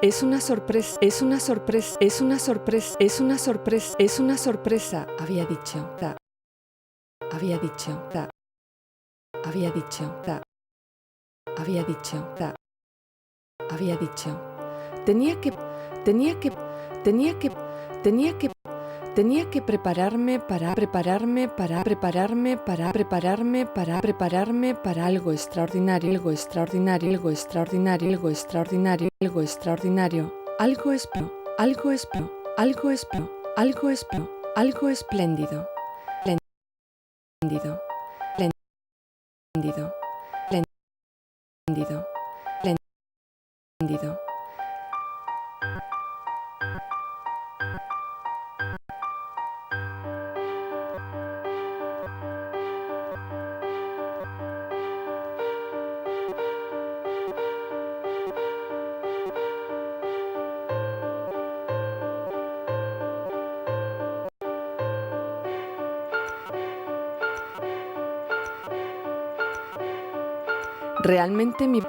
Es una sorpresa, es una sorpresa, es una sorpresa, es una sorpresa, es una sorpresa, había dicho, había dicho, había dicho, había dicho, había dicho. Tenía que prepararme para algo extraordinario, algo extraordinario, algo extraordinario, algo extraordinario, algo extraordinario, algo espléndido, espléndido, espléndido, espléndido, espléndido. Realmente mi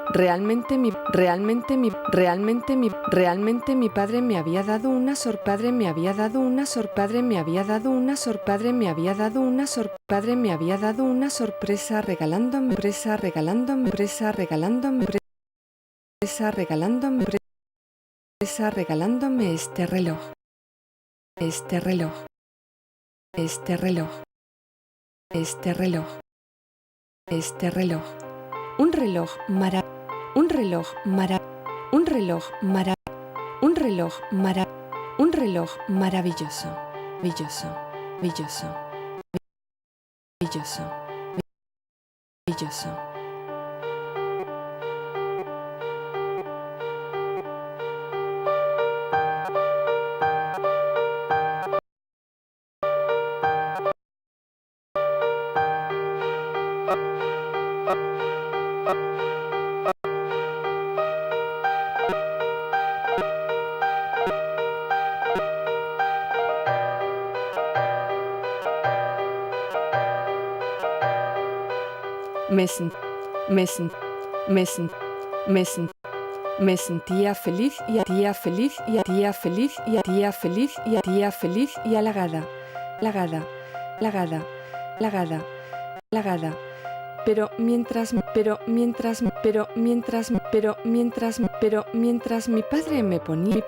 padre me había dado una sorpresa, me había dado una sorpresa, me había dado una sorpresa, me había dado una sorpresa, me había dado una sorpresa regalándome este reloj, este reloj, este reloj, este reloj, este reloj. Un reloj maravilloso, villoso, villoso, villoso, villoso. Me sentía feliz y halagada. Pero mientras mi padre me ponía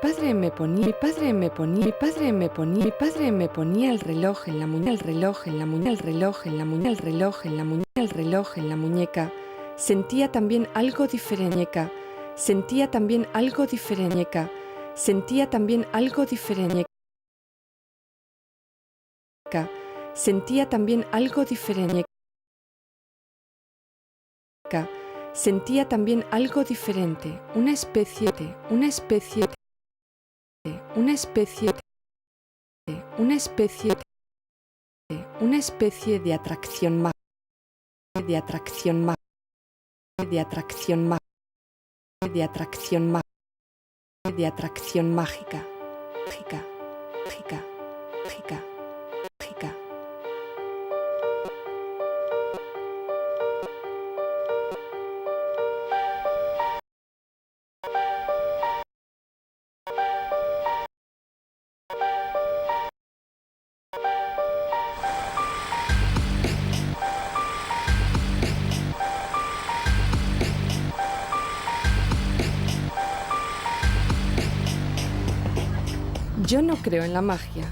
el reloj en la muñeca, sentía también algo diferente. Sentía también algo diferente. Sentía también algo diferente. Sentía también algo diferente. Sentía también algo diferente, una especie de atracción mágica. Yo no creo en la magia,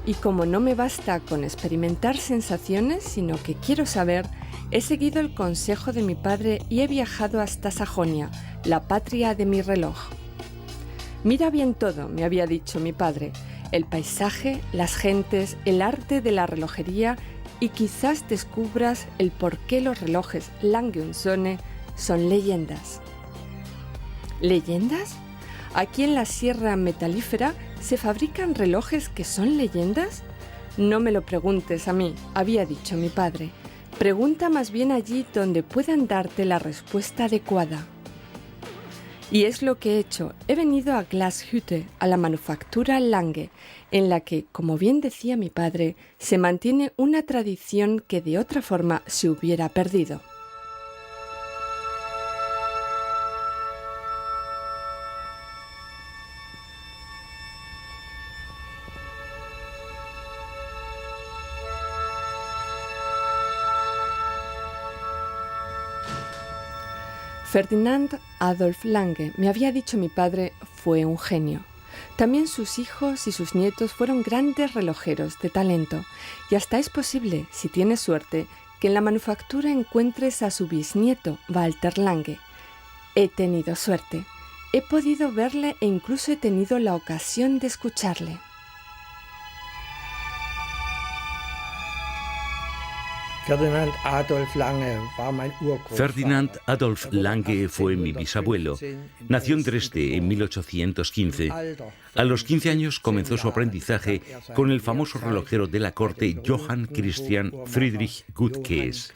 y como no me basta con experimentar sensaciones, sino que quiero saber, he seguido el consejo de mi padre y he viajado hasta Sajonia, la patria de mi reloj. Mira bien todo, me había dicho mi padre, el paisaje, las gentes, el arte de la relojería, y quizás descubras el por qué los relojes Lange und Söhne son leyendas. ¿Leyendas? Aquí en la Sierra Metalífera ¿se fabrican relojes que son leyendas? No me lo preguntes a mí, había dicho mi padre. Pregunta más bien allí donde puedan darte la respuesta adecuada. Y es lo que he hecho. He venido a Glashütte, a la manufactura Lange, en la que, como bien decía mi padre, se mantiene una tradición que de otra forma se hubiera perdido. Ferdinand Adolf Lange, me había dicho mi padre, fue un genio. También sus hijos y sus nietos fueron grandes relojeros de talento, y hasta es posible, si tienes suerte, que en la manufactura encuentres a su bisnieto, Walter Lange. He tenido suerte. He podido verle e incluso he tenido la ocasión de escucharle. Ferdinand Adolf Lange fue mi bisabuelo. Nació en Dresde en 1815. A los 15 años comenzó su aprendizaje con el famoso relojero de la corte Johann Christian Friedrich Guttkäes.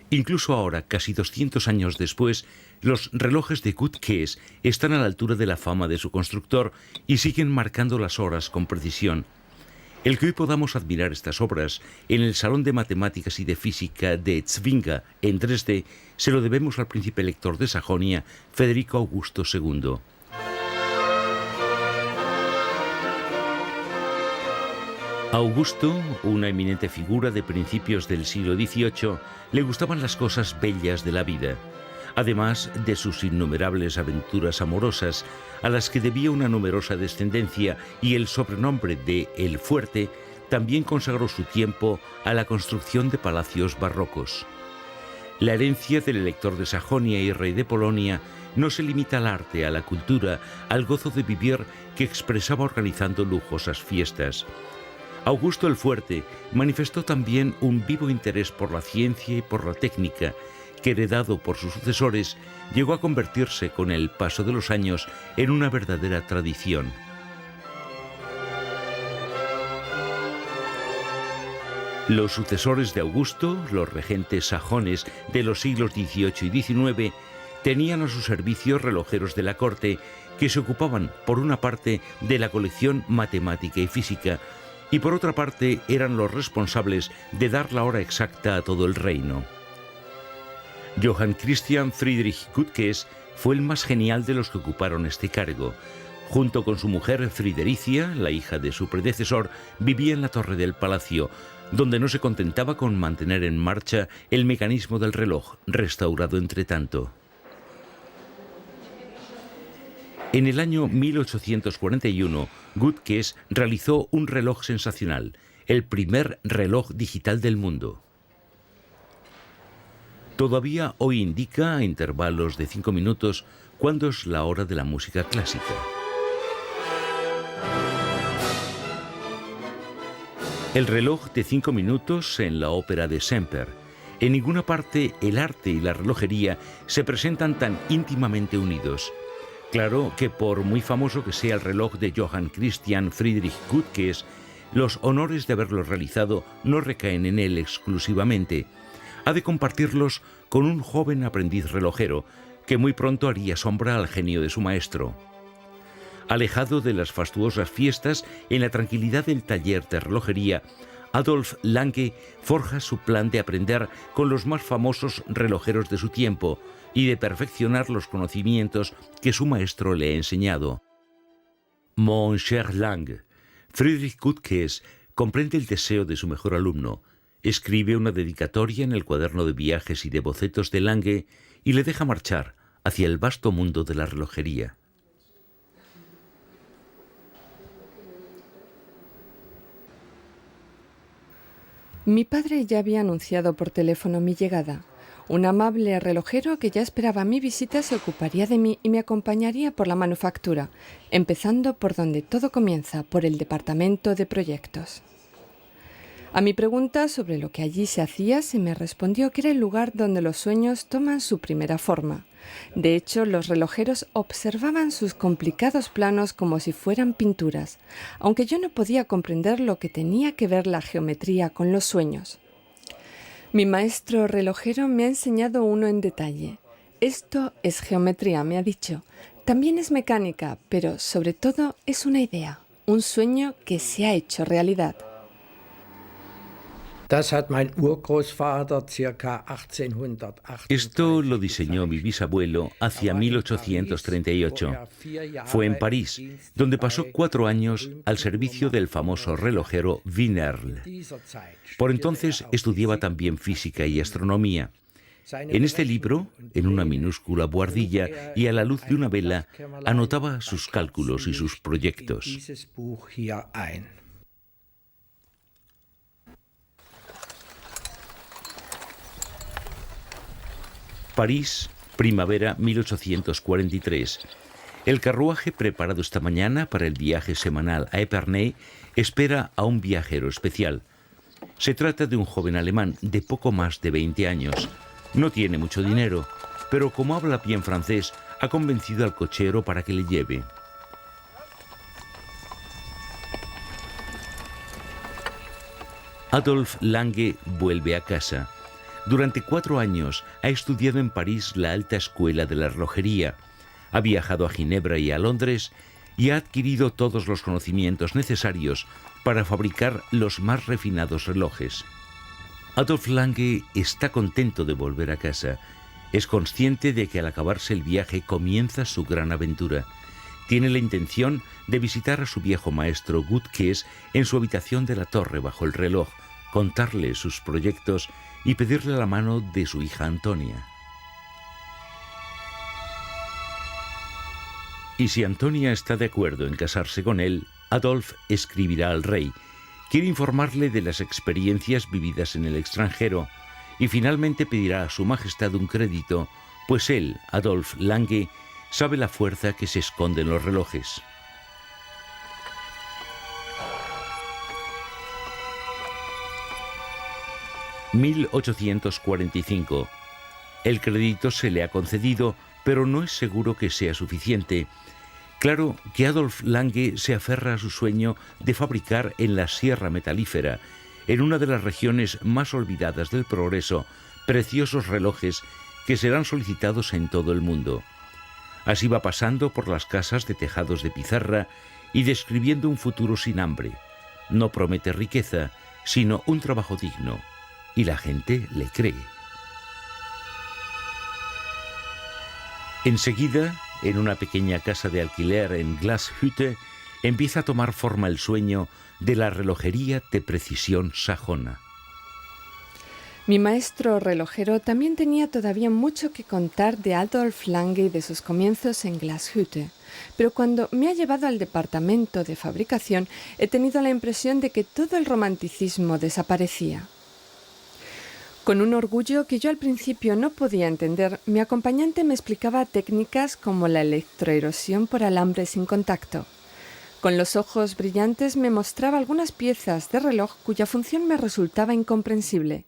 Incluso ahora, casi 200 años después, los relojes de Guttkäes están a la altura de la fama de su constructor y siguen marcando las horas con precisión. El que hoy podamos admirar estas obras en el Salón de Matemáticas y de Física de Zwinger, en Dresde, se lo debemos al príncipe elector de Sajonia, Federico Augusto II. A Augusto, una eminente figura de principios del siglo XVIII, le gustaban las cosas bellas de la vida. Además de sus innumerables aventuras amorosas, a las que debía una numerosa descendencia y el sobrenombre de El Fuerte, también consagró su tiempo a la construcción de palacios barrocos. La herencia del elector de Sajonia y rey de Polonia no se limita al arte, a la cultura, al gozo de vivir que expresaba organizando lujosas fiestas. Augusto el Fuerte manifestó también un vivo interés por la ciencia y por la técnica, que heredado por sus sucesores, llegó a convertirse con el paso de los años en una verdadera tradición. Los sucesores de Augusto, los regentes sajones de los siglos XVIII y XIX, tenían a su servicio relojeros de la corte que se ocupaban, por una parte, de la colección matemática y física, y por otra parte eran los responsables de dar la hora exacta a todo el reino. Johann Christian Friedrich Guttkäes fue el más genial de los que ocuparon este cargo. Junto con su mujer Fridericia, la hija de su predecesor, vivía en la torre del palacio, donde no se contentaba con mantener en marcha el mecanismo del reloj, restaurado entre tanto. En el año 1841, Guttkäes realizó un reloj sensacional, el primer reloj digital del mundo. Todavía hoy indica, a intervalos de 5 minutos, cuándo es la hora de la música clásica. El reloj de 5 minutos en la ópera de Semper. En ninguna parte el arte y la relojería se presentan tan íntimamente unidos. Claro que por muy famoso que sea el reloj de Johann Christian Friedrich Guttkäes, los honores de haberlo realizado no recaen en él exclusivamente. Ha de compartirlos con un joven aprendiz relojero que muy pronto haría sombra al genio de su maestro. Alejado de las fastuosas fiestas, en la tranquilidad del taller de relojería, Adolf Lange forja su plan de aprender con los más famosos relojeros de su tiempo y de perfeccionar los conocimientos que su maestro le ha enseñado. Mon cher Lange, Friedrich Guttkäes comprende el deseo de su mejor alumno, escribe una dedicatoria en el cuaderno de viajes y de bocetos de Lange y le deja marchar hacia el vasto mundo de la relojería. Mi padre ya había anunciado por teléfono mi llegada. Un amable relojero que ya esperaba mi visita se ocuparía de mí y me acompañaría por la manufactura, empezando por donde todo comienza, por el departamento de proyectos. A mi pregunta sobre lo que allí se hacía, se me respondió que era el lugar donde los sueños toman su primera forma. De hecho, los relojeros observaban sus complicados planos como si fueran pinturas, aunque yo no podía comprender lo que tenía que ver la geometría con los sueños. Mi maestro relojero me ha enseñado uno en detalle. Esto es geometría, me ha dicho. También es mecánica, pero sobre todo es una idea, un sueño que se ha hecho realidad. Esto lo diseñó mi bisabuelo hacia 1838. Fue en París, donde pasó 4 años al servicio del famoso relojero Wienerl. Por entonces estudiaba también física y astronomía. En este libro, en una minúscula buhardilla y a la luz de una vela, anotaba sus cálculos y sus proyectos. París, primavera 1843. El carruaje preparado esta mañana para el viaje semanal a Épernay espera a un viajero especial. Se trata de un joven alemán de poco más de 20 años. No tiene mucho dinero, pero como habla bien francés, ha convencido al cochero para que le lleve. Adolphe Lange vuelve a casa. Durante 4 años ha estudiado en París la alta escuela de la relojería, ha viajado a Ginebra y a Londres y ha adquirido todos los conocimientos necesarios para fabricar los más refinados relojes. Adolphe Lange está contento de volver a casa. Es consciente de que al acabarse el viaje comienza su gran aventura. Tiene la intención de visitar a su viejo maestro Gutkes en su habitación de la torre bajo el reloj, contarle sus proyectos y pedirle la mano de su hija Antonia. Y si Antonia está de acuerdo en casarse con él, Adolphe escribirá al rey. Quiere informarle de las experiencias vividas en el extranjero y finalmente pedirá a su majestad un crédito, pues él, Adolphe Lange, sabe la fuerza que se esconde en los relojes. «1845. El crédito se le ha concedido, pero no es seguro que sea suficiente. Claro que Adolphe Lange se aferra a su sueño de fabricar en la Sierra Metalífera, en una de las regiones más olvidadas del progreso, preciosos relojes que serán solicitados en todo el mundo. Así va pasando por las casas de tejados de pizarra y describiendo un futuro sin hambre. No promete riqueza, sino un trabajo digno. Y la gente le cree. Enseguida, en una pequeña casa de alquiler en Glashütte, empieza a tomar forma el sueño de la relojería de precisión sajona. Mi maestro relojero también tenía todavía mucho que contar de Adolphe Lange y de sus comienzos en Glashütte, pero cuando me ha llevado al departamento de fabricación he tenido la impresión de que todo el romanticismo desaparecía. Con un orgullo que yo al principio no podía entender, mi acompañante me explicaba técnicas como la electroerosión por alambre sin contacto. Con los ojos brillantes me mostraba algunas piezas de reloj cuya función me resultaba incomprensible,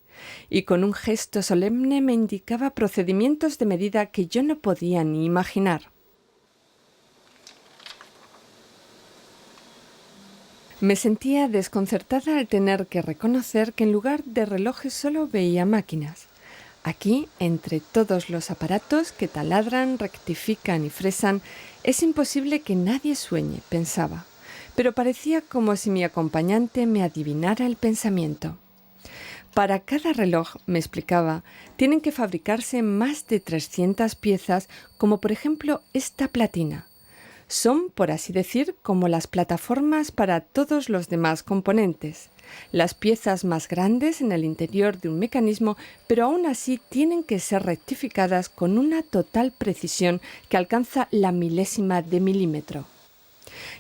y con un gesto solemne me indicaba procedimientos de medida que yo no podía ni imaginar. Me sentía desconcertada al tener que reconocer que en lugar de relojes solo veía máquinas. Aquí, entre todos los aparatos que taladran, rectifican y fresan, es imposible que nadie sueñe, pensaba, pero parecía como si mi acompañante me adivinara el pensamiento. Para cada reloj, me explicaba, tienen que fabricarse más de 300 piezas, como por ejemplo esta platina. Son, por así decir, como las plataformas para todos los demás componentes. Las piezas más grandes en el interior de un mecanismo, pero aún así tienen que ser rectificadas con una total precisión que alcanza la milésima de milímetro.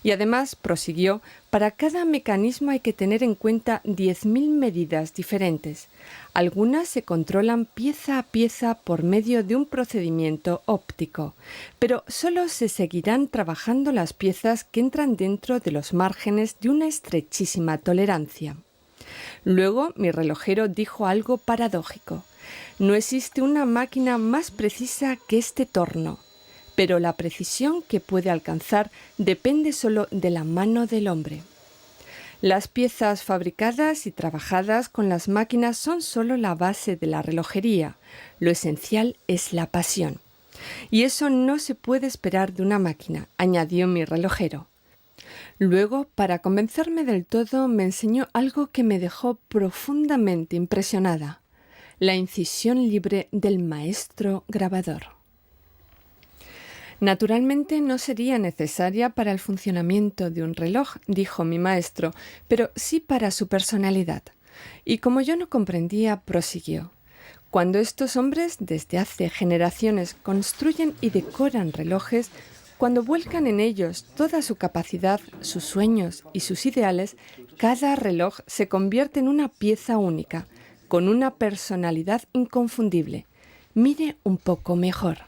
Y además, prosiguió, para cada mecanismo hay que tener en cuenta 10.000 medidas diferentes. Algunas se controlan pieza a pieza por medio de un procedimiento óptico, pero solo se seguirán trabajando las piezas que entran dentro de los márgenes de una estrechísima tolerancia. Luego, mi relojero dijo algo paradójico. No existe una máquina más precisa que este torno, pero la precisión que puede alcanzar depende solo de la mano del hombre. Las piezas fabricadas y trabajadas con las máquinas son solo la base de la relojería. Lo esencial es la pasión. Y eso no se puede esperar de una máquina, añadió mi relojero. Luego, para convencerme del todo, me enseñó algo que me dejó profundamente impresionada: la incisión libre del maestro grabador. Naturalmente no sería necesaria para el funcionamiento de un reloj, dijo mi maestro, pero sí para su personalidad. Y como yo no comprendía, prosiguió: cuando estos hombres desde hace generaciones construyen y decoran relojes, cuando vuelcan en ellos toda su capacidad, sus sueños y sus ideales, cada reloj se convierte en una pieza única, con una personalidad inconfundible. Mire un poco mejor.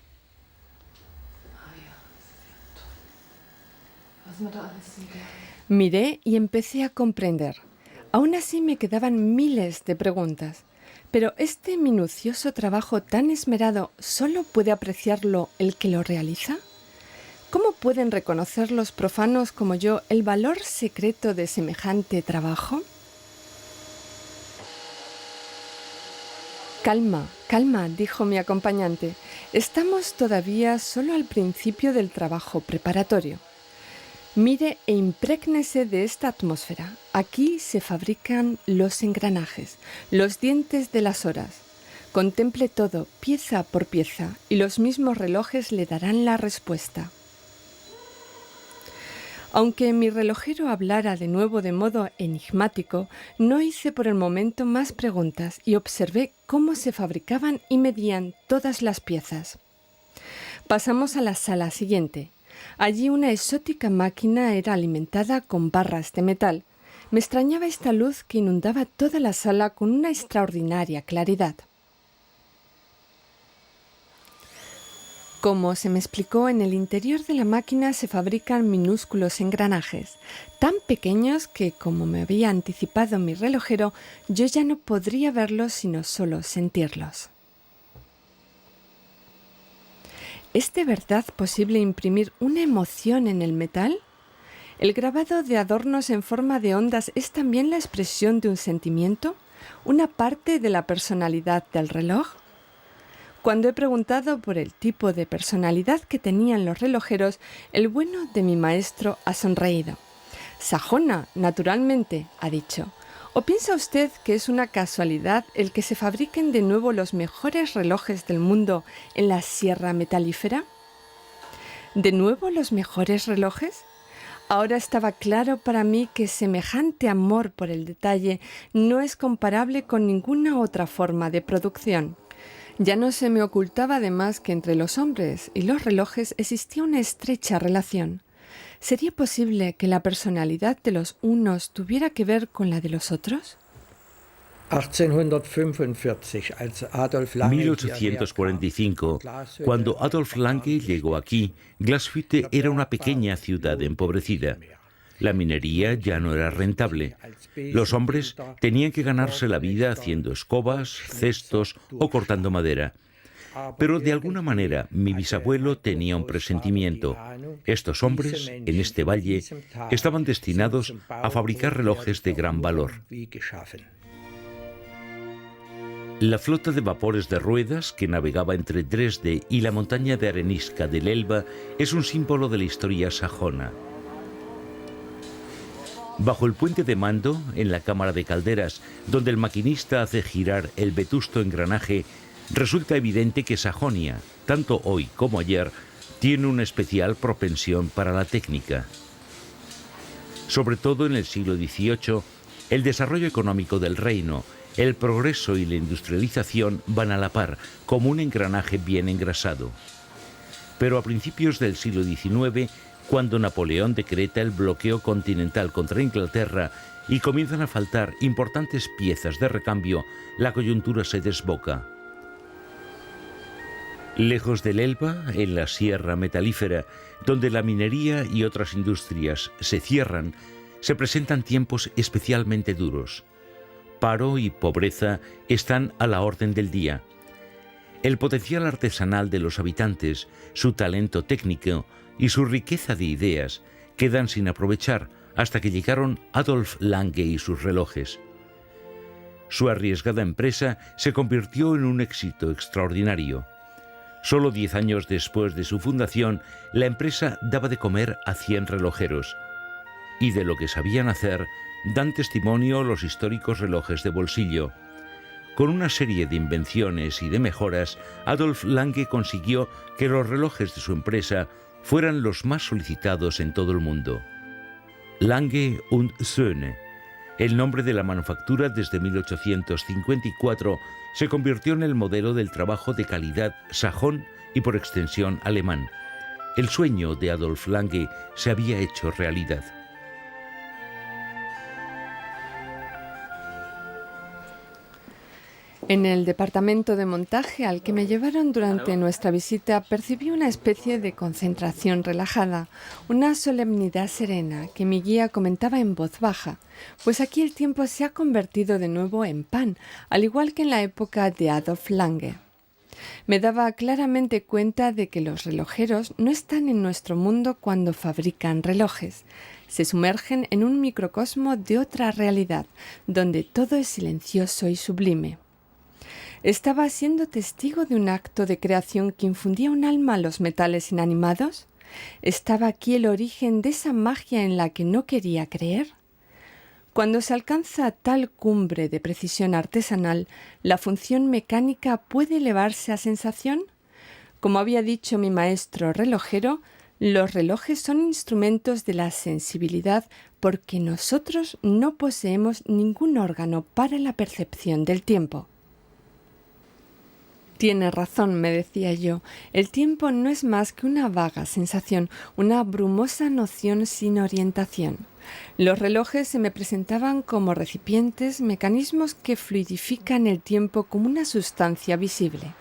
Miré y empecé a comprender. Aún así me quedaban miles de preguntas. Pero este minucioso trabajo tan esmerado, ¿solo puede apreciarlo el que lo realiza? ¿Cómo pueden reconocer los profanos como yo el valor secreto de semejante trabajo? Calma, calma, dijo mi acompañante. Estamos todavía solo al principio del trabajo preparatorio. Mire e imprégnese de esta atmósfera. Aquí se fabrican los engranajes, los dientes de las horas. Contemple todo, pieza por pieza, y los mismos relojes le darán la respuesta. Aunque mi relojero hablara de nuevo de modo enigmático, no hice por el momento más preguntas y observé cómo se fabricaban y medían todas las piezas. Pasamos a la sala siguiente. Allí una exótica máquina era alimentada con barras de metal. Me extrañaba esta luz que inundaba toda la sala con una extraordinaria claridad. Como se me explicó, en el interior de la máquina se fabrican minúsculos engranajes, tan pequeños que, como me había anticipado mi relojero, yo ya no podría verlos sino solo sentirlos. ¿Es de verdad posible imprimir una emoción en el metal? ¿El grabado de adornos en forma de ondas es también la expresión de un sentimiento? ¿Una parte de la personalidad del reloj? Cuando he preguntado por el tipo de personalidad que tenían los relojeros, el bueno de mi maestro ha sonreído. Sajona, naturalmente, ha dicho. ¿O piensa usted que es una casualidad el que se fabriquen de nuevo los mejores relojes del mundo en la Sierra Metalífera? ¿De nuevo los mejores relojes? Ahora estaba claro para mí que semejante amor por el detalle no es comparable con ninguna otra forma de producción. Ya no se me ocultaba además que entre los hombres y los relojes existía una estrecha relación. ¿Sería posible que la personalidad de los unos tuviera que ver con la de los otros? 1845, cuando Adolf Lange llegó aquí, Glashütte era una pequeña ciudad empobrecida. La minería ya no era rentable. Los hombres tenían que ganarse la vida haciendo escobas, cestos o cortando madera. Pero de alguna manera mi bisabuelo tenía un presentimiento. Estos hombres, en este valle, estaban destinados a fabricar relojes de gran valor. La flota de vapores de ruedas que navegaba entre Dresde y la montaña de arenisca del Elba es un símbolo de la historia sajona. Bajo el puente de mando, en la cámara de calderas, donde el maquinista hace girar el vetusto engranaje, resulta evidente que Sajonia, tanto hoy como ayer, tiene una especial propensión para la técnica. Sobre todo en el siglo XVIII, el desarrollo económico del reino, el progreso y la industrialización van a la par, como un engranaje bien engrasado. Pero a principios del siglo XIX, cuando Napoleón decreta el bloqueo continental contra Inglaterra y comienzan a faltar importantes piezas de recambio, la coyuntura se desboca. Lejos del Elba, en la Sierra Metalífera, donde la minería y otras industrias se cierran, se presentan tiempos especialmente duros. Paro y pobreza están a la orden del día. El potencial artesanal de los habitantes, su talento técnico y su riqueza de ideas quedan sin aprovechar hasta que llegaron Adolf Lange y sus relojes. Su arriesgada empresa se convirtió en un éxito extraordinario. Solo 10 años después de su fundación, la empresa daba de comer a 100 relojeros. y de lo que sabían hacer dan testimonio los históricos relojes de bolsillo. Con una serie de invenciones y de mejoras, Adolf Lange consiguió que los relojes de su empresa fueran los más solicitados en todo el mundo. Lange und Söhne, el nombre de la manufactura desde 1854, se convirtió en el modelo del trabajo de calidad sajón y por extensión alemán. El sueño de Adolf Lange se había hecho realidad. En el departamento de montaje al que me llevaron durante nuestra visita percibí una especie de concentración relajada, una solemnidad serena que mi guía comentaba en voz baja, pues aquí el tiempo se ha convertido de nuevo en pan, al igual que en la época de Adolf Lange. Me daba claramente cuenta de que los relojeros no están en nuestro mundo cuando fabrican relojes. Se sumergen en un microcosmo de otra realidad, donde todo es silencioso y sublime. ¿Estaba siendo testigo de un acto de creación que infundía un alma a los metales inanimados? ¿Estaba aquí el origen de esa magia en la que no quería creer? Cuando se alcanza tal cumbre de precisión artesanal, ¿la función mecánica puede elevarse a sensación? Como había dicho mi maestro relojero, los relojes son instrumentos de la sensibilidad porque nosotros no poseemos ningún órgano para la percepción del tiempo. Tiene razón, me decía yo, el tiempo no es más que una vaga sensación, una brumosa noción sin orientación. Los relojes se me presentaban como recipientes, mecanismos que fluidifican el tiempo como una sustancia visible.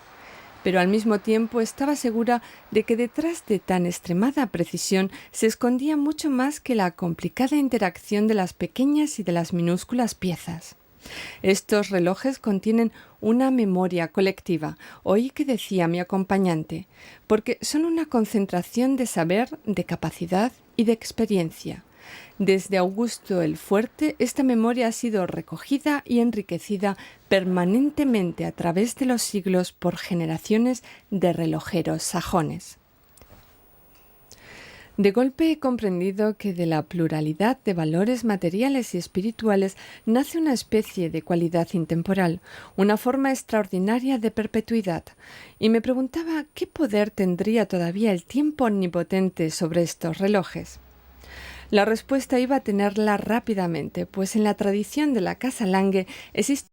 Pero al mismo tiempo estaba segura de que detrás de tan extremada precisión se escondía mucho más que la complicada interacción de las pequeñas y de las minúsculas piezas. Estos relojes contienen una memoria colectiva, oí que decía mi acompañante, porque son una concentración de saber, de capacidad y de experiencia. Desde Augusto el Fuerte, esta memoria ha sido recogida y enriquecida permanentemente a través de los siglos por generaciones de relojeros sajones. De golpe he comprendido que de la pluralidad de valores materiales y espirituales nace una especie de cualidad intemporal, una forma extraordinaria de perpetuidad, y me preguntaba qué poder tendría todavía el tiempo omnipotente sobre estos relojes. La respuesta iba a tenerla rápidamente, pues en la tradición de la casa Lange existe